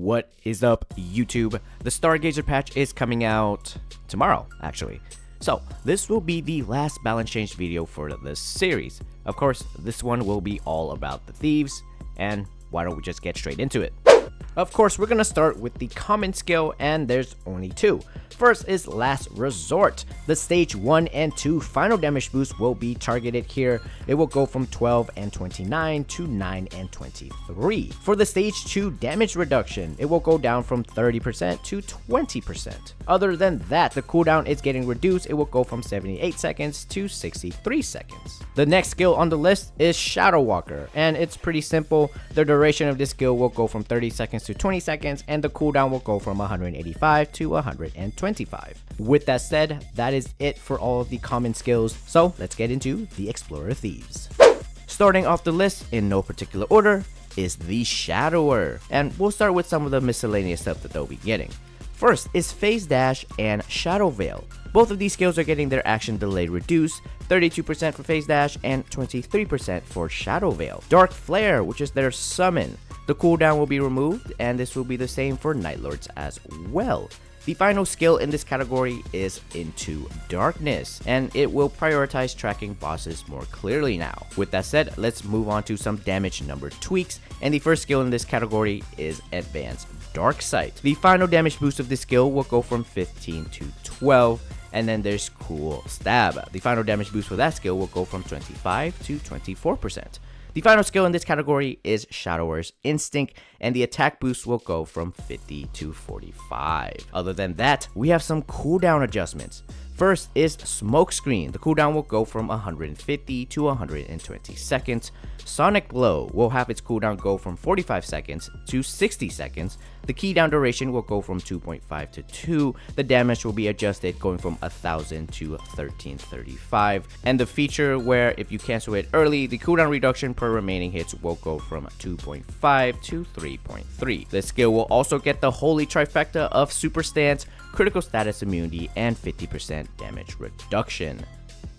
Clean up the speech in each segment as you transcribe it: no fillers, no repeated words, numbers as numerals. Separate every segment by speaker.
Speaker 1: What is up, YouTube? The Stargazer patch is coming out tomorrow, actually. So, this will be the last balance change video for this series. Of course, this one will be all about the thieves, and why don't we just get straight into it? Of course, we're gonna start with the common skill, and there's only two. First is Last Resort. The stage 1 and 2 final damage boost will be targeted here. It will go from 12 and 29 to 9 and 23. For the stage 2 damage reduction, it will go down from 30% to 20%. Other than that, the cooldown is getting reduced. It will go from 78 seconds to 63 seconds. The next skill on the list is Shadow Walker, and it's pretty simple. The duration of this skill will go from 30 seconds to 20 seconds, and the cooldown will go from 185 to 125. With that said, that is it for all of the common skills, so let's get into the Explorer Thieves. Starting off the list in no particular order is the Shadower, and we'll start with some of the miscellaneous stuff that they'll be getting. First is Phase Dash and Shadow Veil. Both of these skills are getting their action delay reduced, 32% for Phase Dash and 23% for Shadow Veil. Dark Flare, which is their summon. The cooldown will be removed, and this will be the same for Night Lords as well. The final skill in this category is Into Darkness, and it will prioritize tracking bosses more clearly now. With that said, let's move on to some damage number tweaks, and the first skill in this category is Advanced Dark Sight. The final damage boost of this skill will go from 15 to 12, and then there's Cool Stab. The final damage boost for that skill will go from 25 to 24%. The final skill in this category is Shadower's Instinct, and the attack boost will go from 50 to 45. Other than that, we have some cooldown adjustments. First is Smokescreen. The cooldown will go from 150 to 120 seconds. Sonic Blow will have its cooldown go from 45 seconds to 60 seconds. The keydown duration will go from 2.5 to 2. The damage will be adjusted going from 1000 to 1335. And the feature where if you cancel it early, the cooldown reduction per remaining hits will go from 2.5 to 3.3. The skill will also get the holy trifecta of Super Stance, critical status immunity, and 50% damage reduction.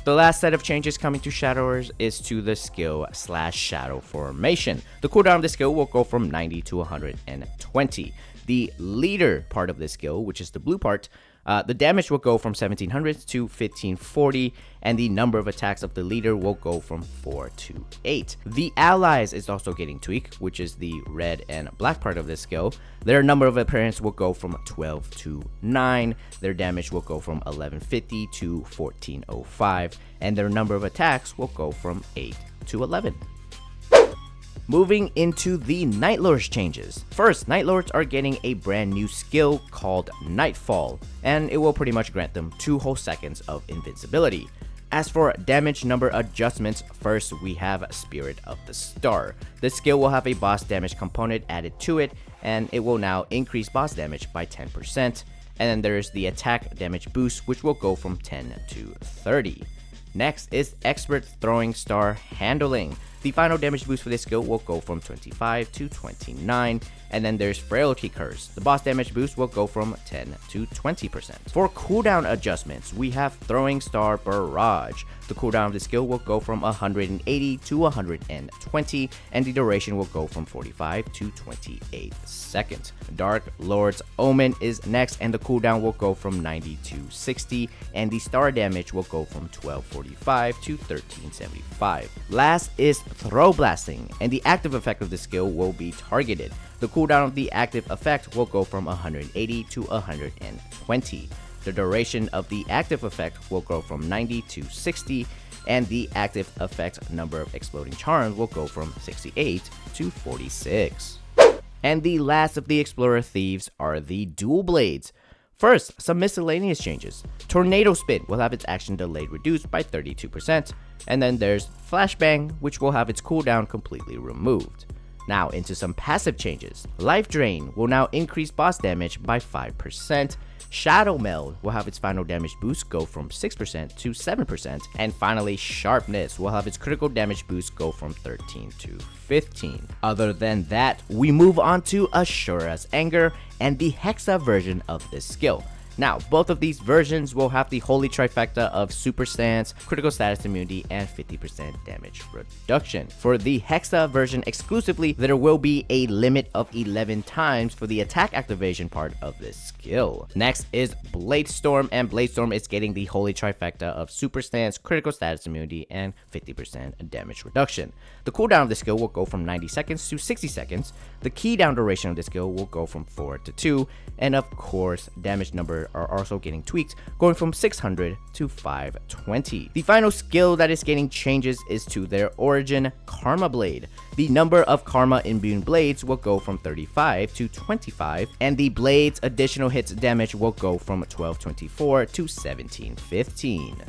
Speaker 1: The last set of changes coming to Shadowers is to the skill /Shadow Formation. The cooldown of the skill will go from 90 to 120. The leader part of this skill, which is the blue part, the damage will go from 1700 to 1540, and the number of attacks of the leader will go from 4 to 8. The allies is also getting tweaked, which is the red and black part of this skill. Their number of appearances will go from 12 to 9, their damage will go from 1150 to 1405, and their number of attacks will go from 8 to 11. Moving into the Night Lords changes. First, Night Lords are getting a brand new skill called Nightfall, and it will pretty much grant them 2 whole seconds of invincibility. As for damage number adjustments, first we have Spirit of the Star. This skill will have a boss damage component added to it, and it will now increase boss damage by 10%. And then there's the attack damage boost, which will go from 10 to 30. Next is Expert Throwing Star Handling. The final damage boost for this skill will go from 25 to 29, and then there's Frailty Curse. The boss damage boost will go from 10 to 20%. For cooldown adjustments, we have Throwing Star Barrage. The cooldown of the skill will go from 180 to 120, and the duration will go from 45 to 28 seconds. Dark Lord's Omen is next, and the cooldown will go from 90 to 60, and the star damage will go from 1245 to 1375. Last is Throw Blasting, and the active effect of the skill will be targeted. The cooldown of the active effect will go from 180 to 120. The duration of the active effect will go from 90 to 60, and the active effect number of exploding charms will go from 68 to 46. And the last of the Explorer Thieves are the Dual Blades. First, some miscellaneous changes. Tornado Spin will have its action delayed reduced by 32%, and then there's Flashbang, which will have its cooldown completely removed. Now into some passive changes. Life Drain will now increase boss damage by 5%. Shadow Meld will have its final damage boost go from 6% to 7%. And finally, Sharpness will have its critical damage boost go from 13 to 15. Other than that, we move on to Ashura's Anger and the Hexa version of this skill. Now, both of these versions will have the holy trifecta of super stance, critical status immunity, and 50% damage reduction. For the Hexa version exclusively, there will be a limit of 11 times for the attack activation part of this skill. Next is Blade Storm, and Blade Storm is getting the holy trifecta of super stance, critical status immunity, and 50% damage reduction. The cooldown of the skill will go from 90 seconds to 60 seconds. The key down duration of the skill will go from 4 to 2, and of course, damage number are also getting tweaked, going from 600 to 520. The final skill that is getting changes is to their origin, Karma Blade. The number of Karma immune blades will go from 35 to 25, and the blade's additional hits damage will go from 1224 to 1715.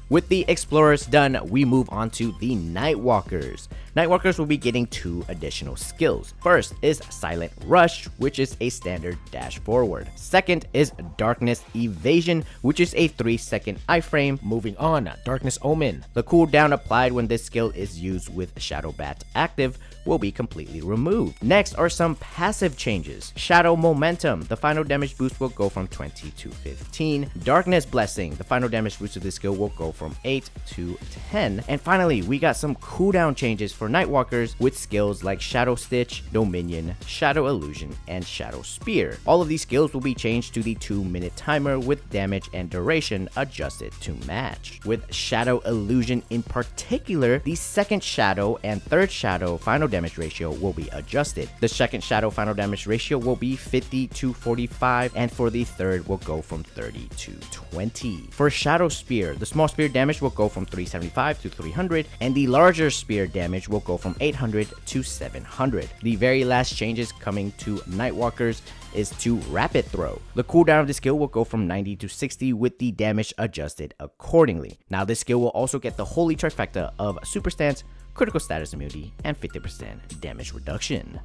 Speaker 1: With the Explorers done, we move on to the Nightwalkers. Nightwalkers will be getting 2 additional skills. First is Silent Rush, which is a standard dash forward. Second is Darkness Evasion, which is a 3-second iframe. Moving on, Darkness Omen. The cooldown applied when this skill is used with Shadow Bat active will be completely removed. Next are some passive changes. Shadow Momentum. The final damage boost will go from 20 to 15. Darkness Blessing. The final damage boost of this skill will go from 8 to 10. And finally, we got some cooldown changes for Nightwalkers with skills like Shadow Stitch, Dominion, Shadow Illusion, and Shadow Spear. All of these skills will be changed to the 2-minute timer with damage and duration adjusted to match. With Shadow Illusion in particular, the second Shadow and third Shadow final damage ratio will be adjusted. The second Shadow final damage ratio will be 50 to 45, and for the third will go from 30 to 20. For Shadow Spear, the small spear damage will go from 375 to 300, and the larger spear damage will go from 800 to 700. The very last changes coming to Nightwalkers is to Rapid Throw. The cooldown of the skill will go from 90 to 60 with the damage adjusted accordingly. Now this skill will also get the holy trifecta of Super Stance, critical status immunity, and 50% damage reduction.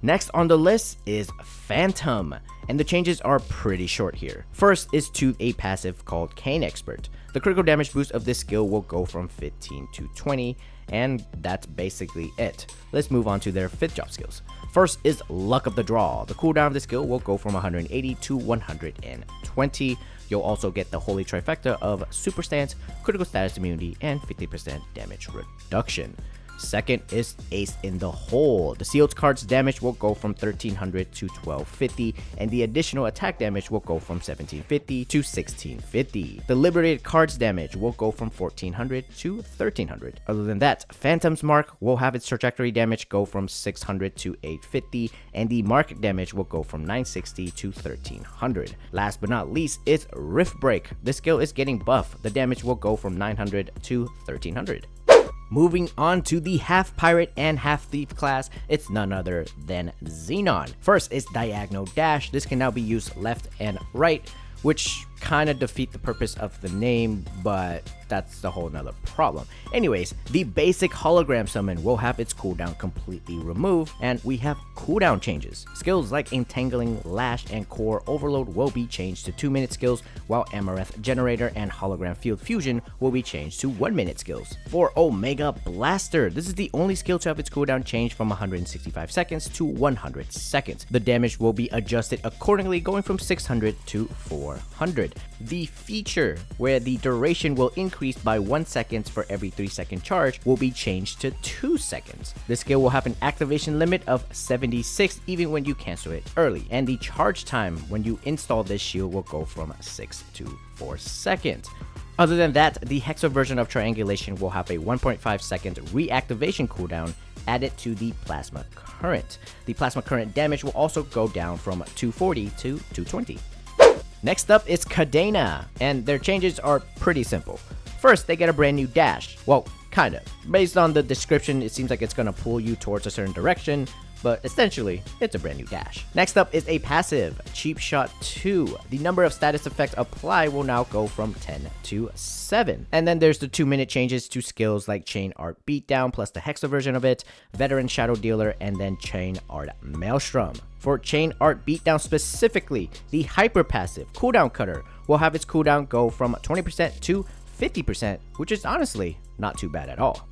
Speaker 1: Next on the list is Phantom, and the changes are pretty short here. First is to a passive called Cane Expert. The critical damage boost of this skill will go from 15 to 20, and that's basically it. Let's move on to their 5th job skills. First is Luck of the Draw. The cooldown of the skill will go from 180 to 120. You'll also get the holy trifecta of Super Stance, critical status immunity, and 50% damage reduction. Second is Ace in the Hole. The sealed card's damage will go from 1300 to 1250, and the additional attack damage will go from 1750 to 1650. The liberated card's damage will go from 1400 to 1300. Other than that, Phantom's Mark will have its trajectory damage go from 600 to 850, and the mark damage will go from 960 to 1300. Last but not least, it's Rift Break. This skill is getting buffed. The damage will go from 900 to 1300. Moving on to the half pirate and half thief class, it's none other than Xenon. First is Diagonal Dash. This can now be used left and right, which kind of defeat the purpose of the name, but that's a whole nother problem. Anyways, the basic hologram summon will have its cooldown completely removed, and we have cooldown changes. Skills like Entangling, Lash, and Core Overload will be changed to 2-minute skills, while Amaranth Generator and Hologram Field Fusion will be changed to 1-minute skills. For Omega Blaster, this is the only skill to have its cooldown changed from 165 seconds to 100 seconds. The damage will be adjusted accordingly, going from 600 to 400. The feature, where the duration will increase by 1 second for every 3-second charge, will be changed to 2 seconds. The skill will have an activation limit of 76 even when you cancel it early, and the charge time when you install this shield will go from 6 to 4 seconds. Other than that, the Hexa version of Triangulation will have a 1.5 second reactivation cooldown added to the Plasma Current. The Plasma Current damage will also go down from 240 to 220. Next up is Cadena, and their changes are pretty simple. First, they get a brand new dash. Well, kinda. Based on the description, it seems like it's gonna pull you towards a certain direction, but essentially, it's a brand new dash. Next up is a passive, Cheap Shot 2. The number of status effects applied will now go from 10 to 7. And then there's the 2-minute changes to skills like Chain Art Beatdown plus the Hexa version of it, Veteran Shadow Dealer, and then Chain Art Maelstrom. For Chain Art Beatdown specifically, the Hyper Passive Cooldown Cutter will have its cooldown go from 20% to 50%, which is honestly not too bad at all.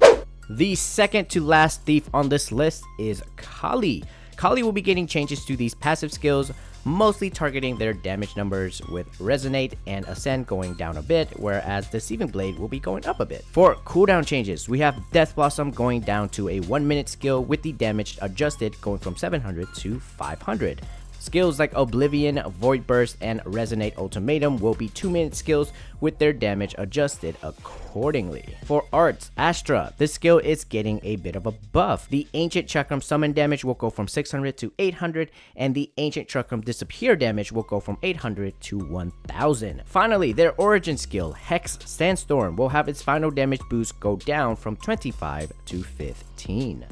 Speaker 1: The second to last thief on this list is Khali. Khali will be getting changes to these passive skills, mostly targeting their damage numbers, with Resonate and Ascend going down a bit, whereas Deceiving Blade will be going up a bit. For cooldown changes, we have Death Blossom going down to a 1-minute skill with the damage adjusted going from 700 to 500. Skills like Oblivion, Void Burst, and Resonate Ultimatum will be 2-minute skills with their damage adjusted accordingly. For arts, Astra, this skill is getting a bit of a buff. The Ancient Chakram summon damage will go from 600 to 800, and the Ancient Chakram disappear damage will go from 800 to 1000. Finally, their origin skill, Hex Sandstorm, will have its final damage boost go down from 25 to 15.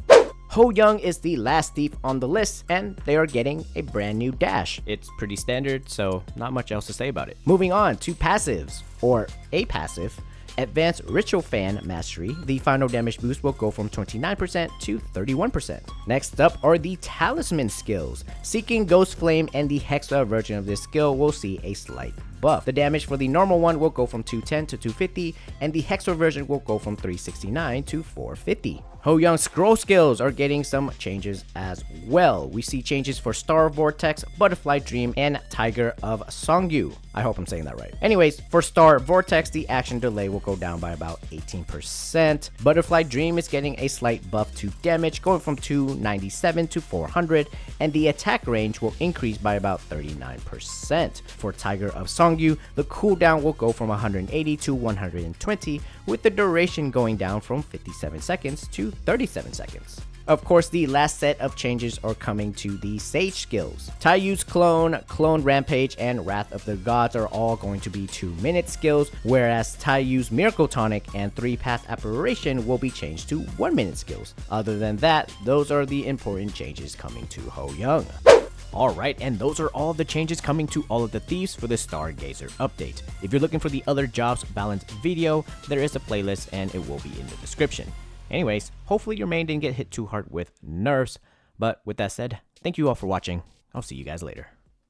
Speaker 1: Hoyoung is the last thief on the list, and they are getting a brand new dash. It's pretty standard, so not much else to say about it. Moving on to passives, or a passive. Advanced Ritual Fan Mastery, the final damage boost will go from 29% to 31%. Next up are the Talisman skills. Seeking Ghost Flame and the Hexa version of this skill will see a slight buff. The damage for the normal one will go from 210 to 250, and the Hexa version will go from 369 to 450. Hoyoung scroll skills are getting some changes as well. We see changes for Star Vortex, Butterfly Dream, and Tiger of Songyu. I hope I'm saying that right. Anyways, for Star Vortex, the action delay will go down by about 18%. Butterfly Dream is getting a slight buff to damage, going from 297 to 400, and the attack range will increase by about 39%. For Tiger of Songyu, the cooldown will go from 180 to 120, with the duration going down from 57 seconds to 37 seconds. Of course, the last set of changes are coming to the Sage skills. Taiyu's Clone, Clone Rampage, and Wrath of the Gods are all going to be 2-minute skills, whereas Taiyu's Miracle Tonic and 3-Path Apparition will be changed to 1-minute skills. Other than that, those are the important changes coming to Hoyoung. Alright, and those are all the changes coming to all of the thieves for the Stargazer update. If you're looking for the other jobs balanced video, there is a playlist and it will be in the description. Anyways, hopefully your main didn't get hit too hard with nerfs, but with that said, thank you all for watching. I'll see you guys later.